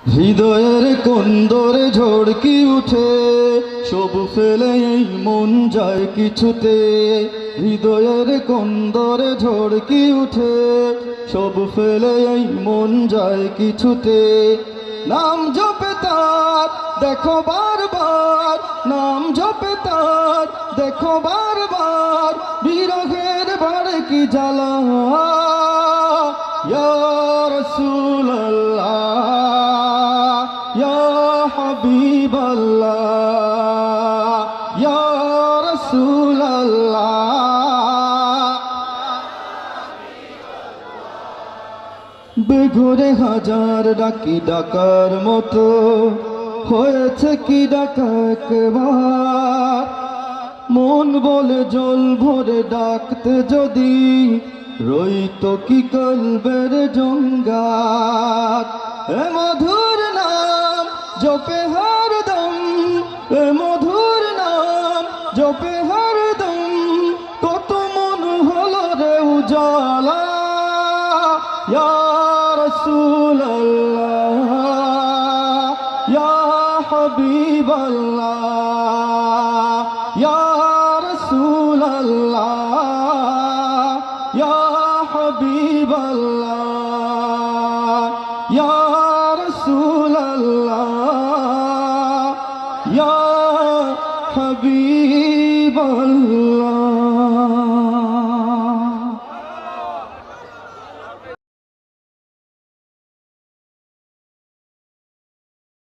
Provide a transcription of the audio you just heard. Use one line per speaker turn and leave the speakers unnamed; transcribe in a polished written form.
হৃদয়ের কোন্দরে ঝড় কি উঠে, সব ফেলে এই মন যায় কিছুতে। হৃদয়ের কোন্দরে ঝড় কি উঠে, সব ফেলে এই মন যায় কিছুতে। নাম জপে তার দেখো বারবার, নাম জপে তার দেখো বারবার, বিরহের বাড়ে কি জ্বালা। ইয়া রাসূলুল্লাহ, ইয়া হাবিবাল্লাহ, ইয়া রাসূলুল্লাহ। বেঘরে হাজার ডাকি ডাকার মতো, হয়েছে কি ডাকা একবার। মন বলে জল ভরে ডাকতে যদি, রইতো কি কলবের জঙ্গার। এ মধুর নাম জপে হরদম, এ মধুর নাম জপে হরদম, কত মন হলো রে উজালা। ইয়া রাসূলুল্লাহ, ইয়া হাবিবাল্লাহ, ইয়া রাসূলুল্লাহ, ইয়া হাবিবাল্লাহ, ইয়া রাসূলুল্লাহ, ইয়া হাবিবাল্লাহ।